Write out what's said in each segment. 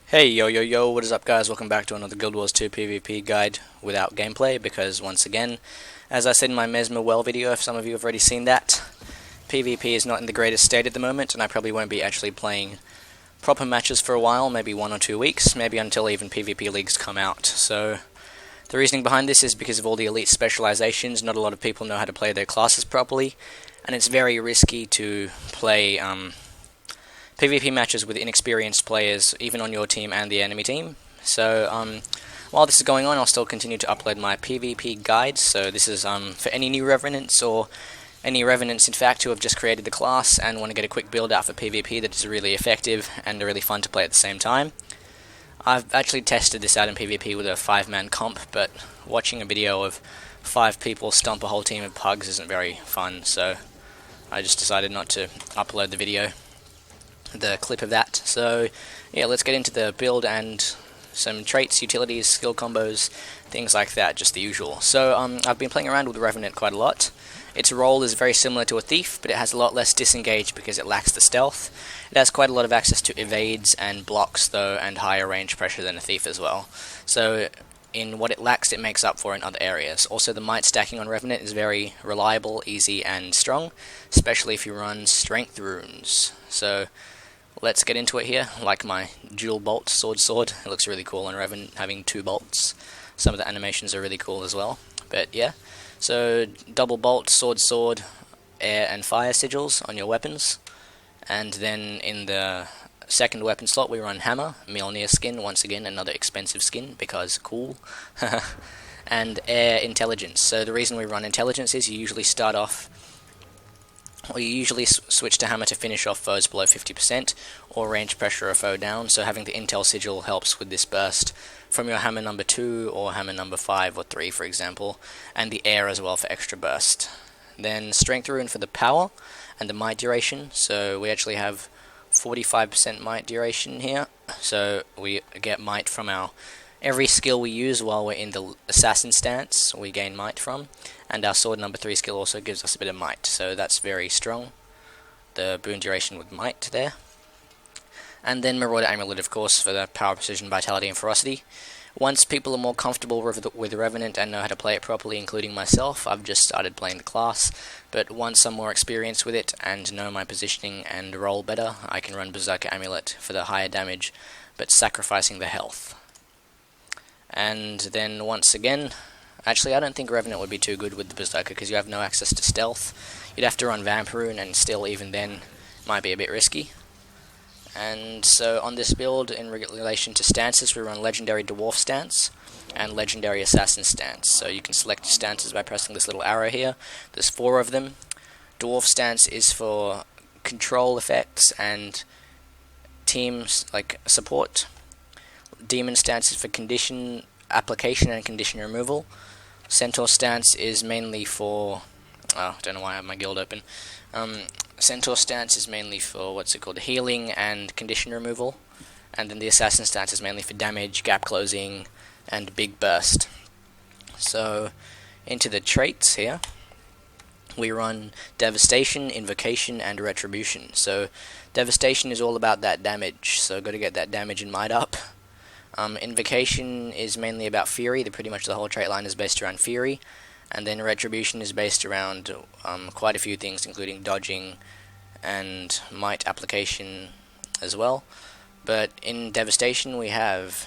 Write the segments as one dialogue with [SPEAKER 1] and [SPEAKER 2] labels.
[SPEAKER 1] Hey yo yo yo, what is up guys? Welcome back to another Guild Wars 2 PvP guide without gameplay, because once again, as I said in my Mesmer Well video, if some of you have already seen that, PvP is not in the greatest state at the moment, and I probably won't be actually playing proper matches for a while, maybe 1 or 2 weeks, maybe until even PvP leagues come out. So the reasoning behind this is because of all the elite specializations. Not a lot of people know how to play their classes properly, and it's very risky to play PvP matches with inexperienced players, even on your team and the enemy team. So while this is going on, I'll still continue to upload my PvP guides. So this is for any new Revenants, or any Revenants in fact who have just created the class and want to get a quick build out for PvP that is really effective and really fun to play at the same time. I've actually tested this out in PvP with a 5-man comp, but watching a video of 5 people stomp a whole team of pugs isn't very fun, so I just decided not to upload the clip of that. So yeah, let's get into the build and some traits, utilities, skill combos, things like that, just the usual. So I've been playing around with Revenant quite a lot. Its role is very similar to a thief, but it has a lot less disengage because it lacks the stealth. It has quite a lot of access to evades and blocks though, and higher range pressure than a thief as well. So in what it lacks, it makes up for in other areas. Also, the might stacking on Revenant is very reliable, easy, and strong, especially if you run strength runes. So let's get into it here. I like my dual bolt sword. It looks really cool on Revenant having 2 bolts. Some of the animations are really cool as well. But yeah, so double bolt, sword, air and fire sigils on your weapons. And then in the second weapon slot we run hammer, Mjolnir skin, once again another expensive skin because cool. And air intelligence. So the reason we run intelligence is you usually start off, or you usually switch to hammer to finish off foes below 50%, or range pressure a foe down, so having the intel sigil helps with this burst from your hammer number 2, or hammer number 5 or 3 for example, and the air as well for extra burst. Then strength rune for the power, and the might duration, so we actually have 45% might duration here, so we get might from every skill we use while we're in the assassin stance, we gain might from, and our sword number 3 skill also gives us a bit of might, so that's very strong, the boon duration with might there. And then Marauder amulet, of course, for the power, precision, vitality, and ferocity. Once people are more comfortable with Revenant and know how to play it properly, including myself, I've just started playing the class, but once I'm more experienced with it and know my positioning and role better, I can run Berserker amulet for the higher damage, but sacrificing the health. And then once again, actually I don't think Revenant would be too good with the Berserker because you have no access to stealth. You'd have to run Vampiroon, and still even then might be a bit risky. And so on this build, in relation to stances, we run Legendary Dwarf stance and Legendary Assassin stance. So you can select stances by pressing this little arrow here. There's 4 of them. Dwarf stance is for control effects and teams like support. Demon stance is for condition application and condition removal. Centaur stance is mainly for... oh, don't know why I have my guild open. Centaur stance is mainly for, healing and condition removal. And then the assassin stance is mainly for damage, gap closing, and big burst. So, into the traits here. We run Devastation, Invocation, and Retribution. So, Devastation is all about that damage, so got to get that damage and might up. Invocation is mainly about Fury, pretty much the whole trait line is based around Fury. And then Retribution is based around quite a few things, including dodging and might application as well. But in Devastation we have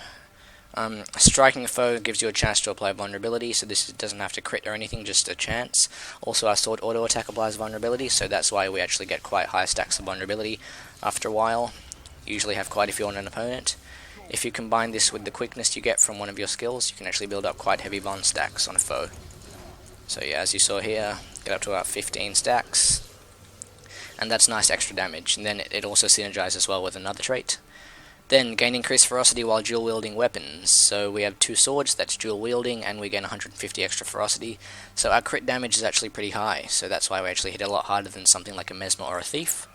[SPEAKER 1] striking a foe gives you a chance to apply vulnerability, so this doesn't have to crit or anything, just a chance. Also our sword auto attack applies vulnerability, so that's why we actually get quite high stacks of vulnerability after a while. You usually have quite a few on an opponent. If you combine this with the quickness you get from one of your skills, you can actually build up quite heavy vuln stacks on a foe. So yeah, as you saw here, get up to about 15 stacks, and that's nice extra damage. And then it also synergizes well with another trait. Then gain increased ferocity while dual wielding weapons. So we have 2 swords, that's dual wielding, and we gain 150 extra ferocity. So our crit damage is actually pretty high, so that's why we actually hit a lot harder than something like a Mesmer or a Thief.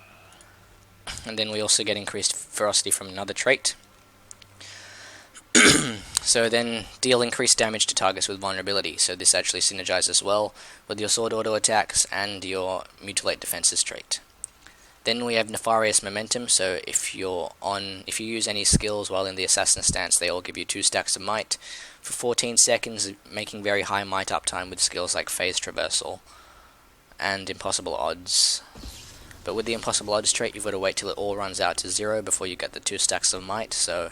[SPEAKER 1] And then we also get increased ferocity from another trait. So then deal increased damage to targets with vulnerability, so this actually synergizes well with your sword auto attacks and your mutilate defenses trait. Then we have Nefarious Momentum, so if you use any skills while in the Assassin stance, they all give you 2 stacks of might for 14 seconds, making very high might uptime with skills like Phase Traversal and Impossible Odds. But with the Impossible Odds trait, you've got to wait till it all runs out to 0 before you get the 2 stacks of might, so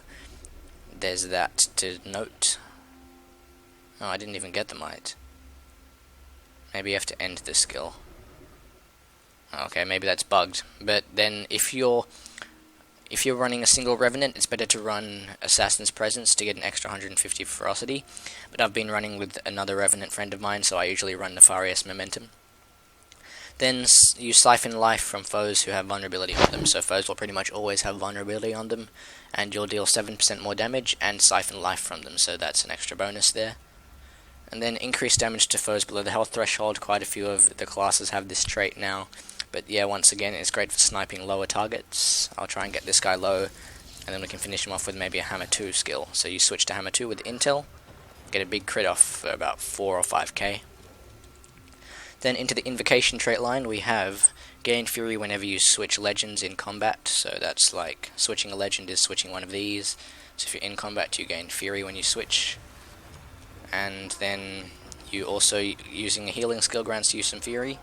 [SPEAKER 1] there's that to note. Oh, I didn't even get the might. Maybe you have to end the skill. Okay, maybe that's bugged. But then if you're running a single Revenant, it's better to run Assassin's Presence to get an extra 150 ferocity. But I've been running with another Revenant friend of mine, so I usually run Nefarious Momentum. Then you siphon life from foes who have vulnerability on them, so foes will pretty much always have vulnerability on them, and you'll deal 7% more damage and siphon life from them, so that's an extra bonus there. And then increase damage to foes below the health threshold. Quite a few of the classes have this trait now. But yeah, once again, it's great for sniping lower targets. I'll try and get this guy low, and then we can finish him off with maybe a Hammer 2 skill. So you switch to Hammer 2 with Intel, get a big crit off for about 4 or 5k. Then into the Invocation trait line, we have Gain Fury whenever you switch legends in combat. So that's like, switching a legend is switching one of these. So if you're in combat, you gain Fury when you switch. And then you also, using a healing skill, grants you some Fury.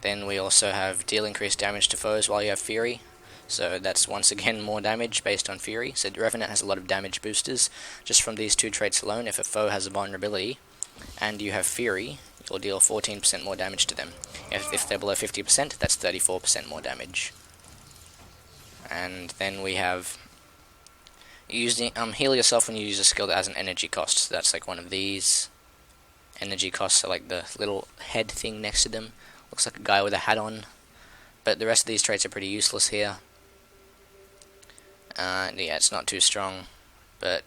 [SPEAKER 1] Then we also have deal increased damage to foes while you have Fury, so that's once again more damage based on Fury. So Revenant has a lot of damage boosters just from these 2 traits alone. If a foe has a vulnerability and you have Fury, you'll deal 14% more damage to them. If they're below 50%, that's 34% more damage. And then we have using heal yourself when you use a skill that has an energy cost. So that's like one of these. Energy costs are like the little head thing next to them. Looks like a guy with a hat on, but the rest of these traits are pretty useless here. Yeah, it's not too strong, but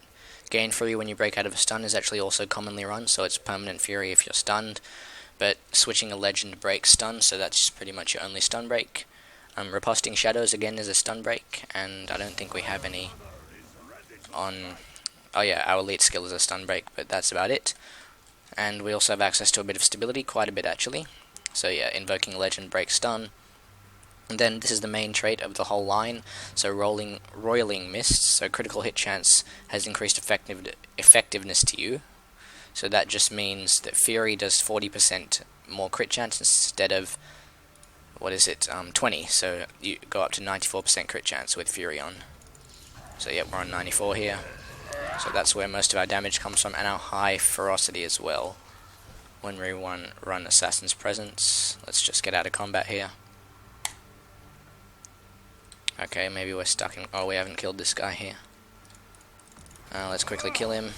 [SPEAKER 1] Gain Fury when you break out of a stun is actually also commonly run, so it's permanent Fury if you're stunned, but switching a legend breaks stun, so that's pretty much your only stun break. Riposting Shadows again is a stun break, and I don't think we have any on... Oh yeah, our elite skill is a stun break, but that's about it. And we also have access to a bit of stability, quite a bit actually. So yeah, invoking legend breaks stun. And then this is the main trait of the whole line. So roiling mist. So critical hit chance has increased effectiveness to you. So that just means that Fury does 40% more crit chance instead of 20. So you go up to 94% crit chance with Fury on. So yeah, we're on 94 here. So that's where most of our damage comes from, and our high ferocity as well. When we run Assassin's Presence. Let's just get out of combat here. Okay, maybe we're stuck in... Oh, we haven't killed this guy here. Let's quickly kill him.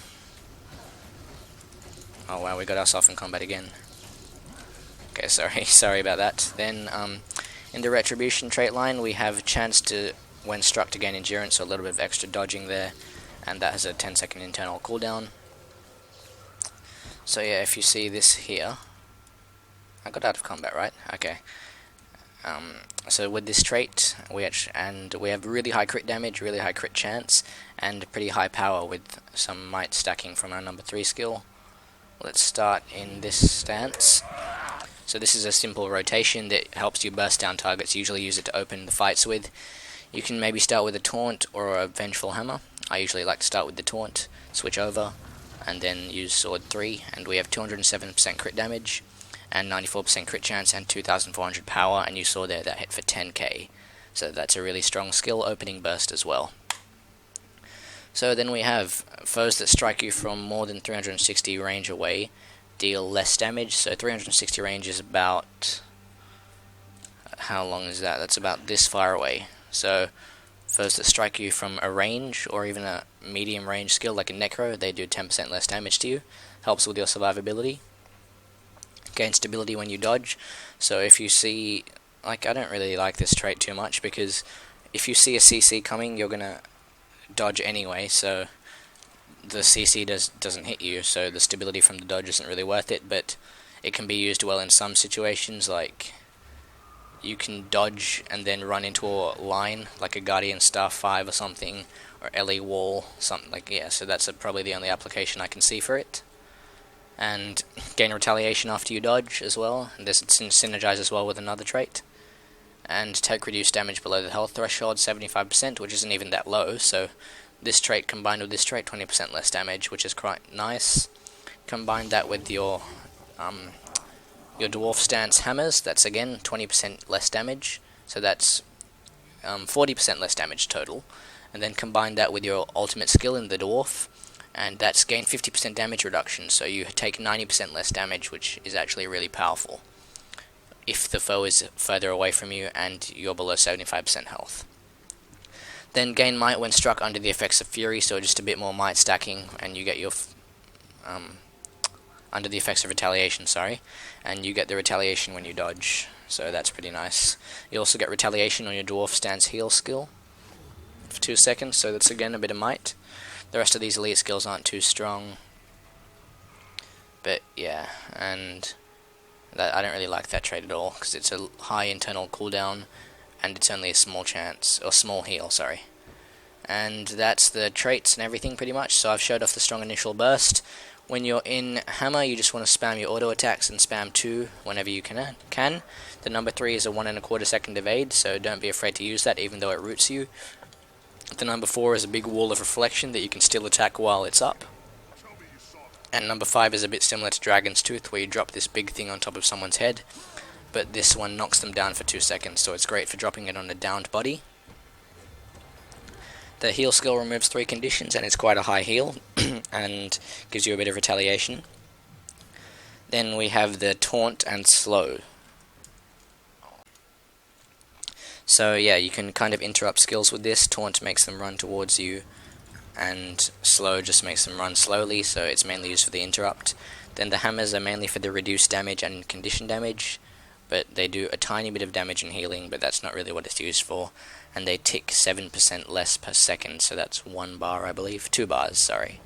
[SPEAKER 1] Oh wow, we got ourselves in combat again. Okay, sorry about that. Then, in the Retribution trait line, we have a chance to, when struck, to gain endurance, so a little bit of extra dodging there. And that has a 10-second internal cooldown. So yeah, if you see this here, I got out of combat, right? Okay. So with this trait, we have really high crit damage, really high crit chance, and pretty high power with some might stacking from our number 3 skill. Let's start in this stance. So this is a simple rotation that helps you burst down targets. You usually use it to open the fights with. You can maybe start with a taunt or a vengeful hammer. I usually like to start with the taunt, switch over, and then use sword 3, and we have 207% crit damage, and 94% crit chance, and 2400 power, and you saw there that hit for 10k, so that's a really strong skill opening burst as well. So then we have foes that strike you from more than 360 range away, deal less damage, so 360 range is about... How long is that? That's about this far away, so... Foes that strike you from a range, or even a medium range skill like a Necro, they do 10% less damage to you. Helps with your survivability. Gain stability when you dodge. So if you see... I don't really like this trait too much, because if you see a CC coming, you're gonna dodge anyway, so the CC doesn't hit you, so the stability from the dodge isn't really worth it, but it can be used well in some situations, like... You can dodge and then run into a line, like a Guardian Star 5 or something, or LE Wall, something like, yeah, so that's probably the only application I can see for it. And gain retaliation after you dodge as well, and this synergizes well with another trait. and take reduced damage below the health threshold 75%, which isn't even that low, so this trait combined with this trait, 20% less damage, which is quite nice. Combine that with your Dwarf stance hammers, that's again 20% less damage, so that's 40% less damage total. And then combine that with your ultimate skill in the Dwarf, and that's gained 50% damage reduction, so you take 90% less damage, which is actually really powerful if the foe is further away from you and you're below 75% health. Then gain might when struck under the effects of fury, so just a bit more might stacking, and you get your under the effects of retaliation, and you get the retaliation when you dodge, so that's pretty nice. You also get retaliation on your Dwarf stance heal skill for 2 seconds, so that's again a bit of might. The rest of these elite skills aren't too strong, but yeah, and I don't really like that trait at all, because it's a high internal cooldown, and it's only a small heal, And that's the traits and everything pretty much, so I've showed off the strong initial burst. When you're in hammer, you just want to spam your auto attacks and spam 2 whenever you can. The number 3 is a 1 1/4 second evade, so don't be afraid to use that even though it roots you. The number 4 is a big wall of reflection that you can still attack while it's up. And number 5 is a bit similar to Dragon's Tooth, where you drop this big thing on top of someone's head, but this one knocks them down for 2 seconds, so it's great for dropping it on a downed body. The heal skill removes 3 conditions, and it's quite a high heal, and gives you a bit of retaliation. Then we have the taunt and slow. So yeah, you can kind of interrupt skills with this. Taunt makes them run towards you, and slow just makes them run slowly, so it's mainly used for the interrupt. Then the hammers are mainly for the reduced damage and condition damage, but they do a tiny bit of damage and healing, but that's not really what it's used for. And they tick 7% less per second, so that's 1 bar, I believe. 2 bars, sorry.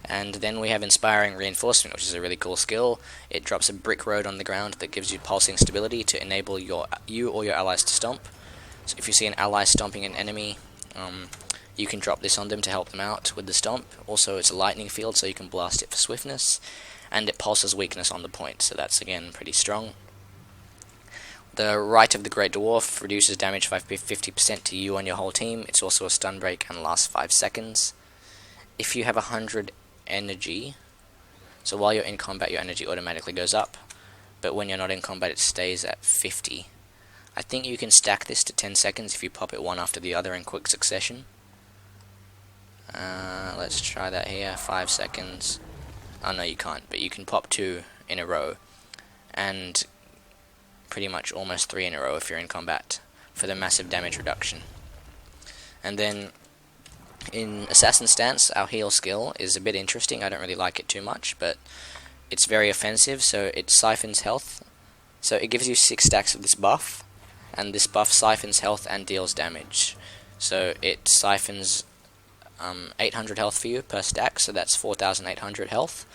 [SPEAKER 1] And then we have Inspiring Reinforcement, which is a really cool skill. It drops a brick road on the ground that gives you pulsing stability to enable you or your allies to stomp. So if you see an ally stomping an enemy, you can drop this on them to help them out with the stomp. Also, it's a lightning field, so you can blast it for swiftness. And it pulses weakness on the point, so that's again pretty strong. The Right of the Great Dwarf reduces damage by 50% to you and your whole team. It's also a stun break and lasts 5 seconds. If you have 100 energy, so while you're in combat your energy automatically goes up, but when you're not in combat it stays at 50. I think you can stack this to 10 seconds if you pop it one after the other in quick succession. Let's try that here, 5 seconds. Oh no, you can't, but you can pop 2 in a row, and pretty much almost 3 in a row if you're in combat, for the massive damage reduction. And then in Assassin Stance, our heal skill is a bit interesting. I don't really like it too much, but it's very offensive, so it siphons health. So it gives you 6 stacks of this buff, and this buff siphons health and deals damage. So it siphons 800 health for you per stack, so that's 4,800 health,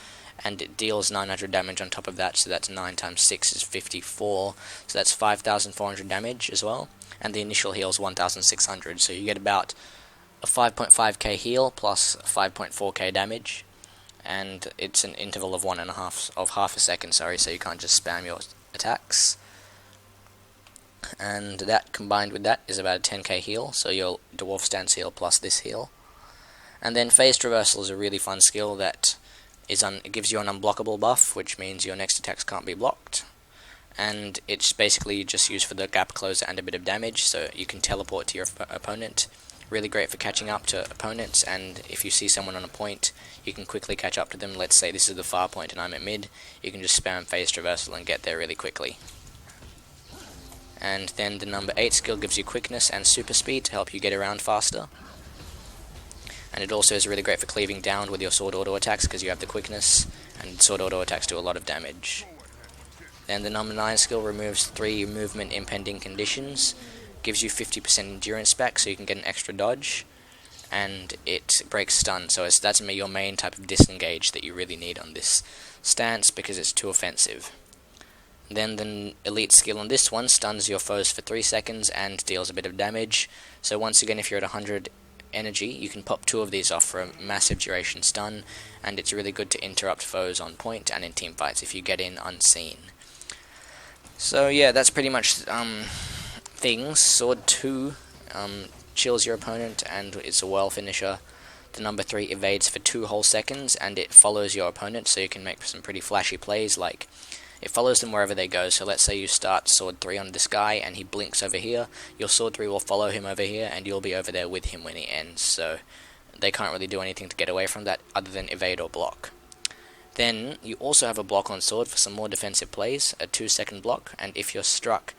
[SPEAKER 1] and it deals 900 damage on top of that, so that's 9 times 6 is 54, so that's 5,400 damage as well, and the initial heal is 1,600, so you get about a 5.5k heal plus 5.4k damage, and it's an interval of half a second, so you can't just spam your attacks. And that combined with that is about a 10k heal, so your Dwarf stance heal plus this heal. And then Phased Reversal is a really fun skill that it gives you an unblockable buff, which means your next attacks can't be blocked. And it's basically just used for the gap closer and a bit of damage, so you can teleport to your opponent. Really great for catching up to opponents, and if you see someone on a point, you can quickly catch up to them. Let's say this is the far point and I'm at mid, you can just spam Phased Reversal and get there really quickly. And then the number 8 skill gives you quickness and super speed to help you get around faster. And it also is really great for cleaving down with your sword auto attacks because you have the quickness, and sword auto attacks do a lot of damage. Then the number 9 skill removes 3 movement impending conditions, gives you 50% endurance back so you can get an extra dodge, and it breaks stun, so that's your main type of disengage that you really need on this stance because it's too offensive. Then the elite skill on this one stuns your foes for 3 seconds and deals a bit of damage, so once again if you're at 100 energy you can pop 2 of these off for a massive duration stun, and it's really good to interrupt foes on point and in team fights if you get in unseen. So yeah, that's pretty much things. Sword 2 chills your opponent, and it's a whirl finisher. The number 3 evades for 2 whole seconds, and it follows your opponent, so you can make some pretty flashy plays, like it follows them wherever they go. So let's say you start sword 3 on this guy, and he blinks over here, your sword 3 will follow him over here, and you'll be over there with him when he ends, so they can't really do anything to get away from that other than evade or block. Then you also have a block on sword for some more defensive plays, a 2-second block, and if you're struck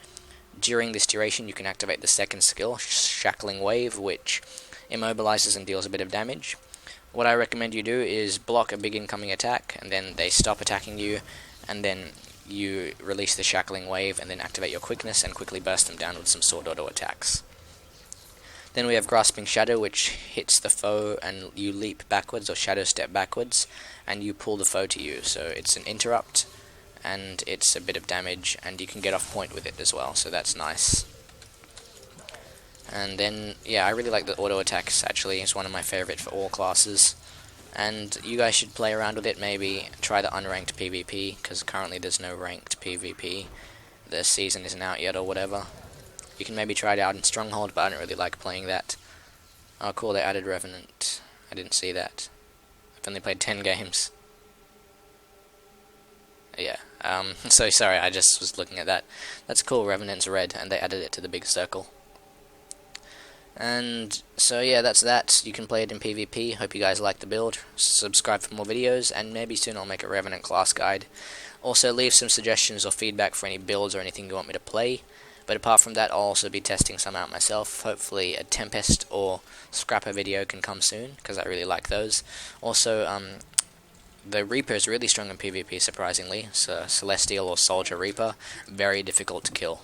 [SPEAKER 1] during this duration, you can activate the second skill, Shackling Wave, which immobilizes and deals a bit of damage. What I recommend you do is block a big incoming attack, and then they stop attacking you, and then you release the Shackling Wave, and then activate your quickness and quickly burst them down with some sword auto attacks. Then we have Grasping Shadow, which hits the foe, and you leap backwards or shadow step backwards, and you pull the foe to you. So it's an interrupt, and it's a bit of damage, and you can get off point with it as well, so that's nice. And then, yeah, I really like the auto attacks, actually. It's one of my favorite for all classes. And you guys should play around with it, maybe try the unranked PvP, because currently there's no ranked PvP. The season isn't out yet or whatever. You can maybe try it out in Stronghold, but I don't really like playing that. Oh cool, they added Revenant. I didn't see that. I've only played 10 games. Yeah, so sorry, I just was looking at that. That's cool, Revenant's red, and they added it to the big circle. And so yeah, that's that. You can play it in PvP. Hope you guys like the build. Subscribe for more videos, and maybe soon I'll make a Revenant class guide. Also leave some suggestions or feedback for any builds or anything you want me to play. But apart from that, I'll also be testing some out myself. Hopefully a Tempest or Scrapper video can come soon, because I really like those. Also, the Reaper is really strong in PvP, surprisingly. So Celestial or Soldier Reaper, very difficult to kill.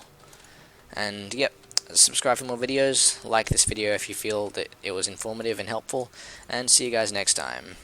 [SPEAKER 1] And yep, subscribe for more videos, like this video if you feel that it was informative and helpful, and see you guys next time.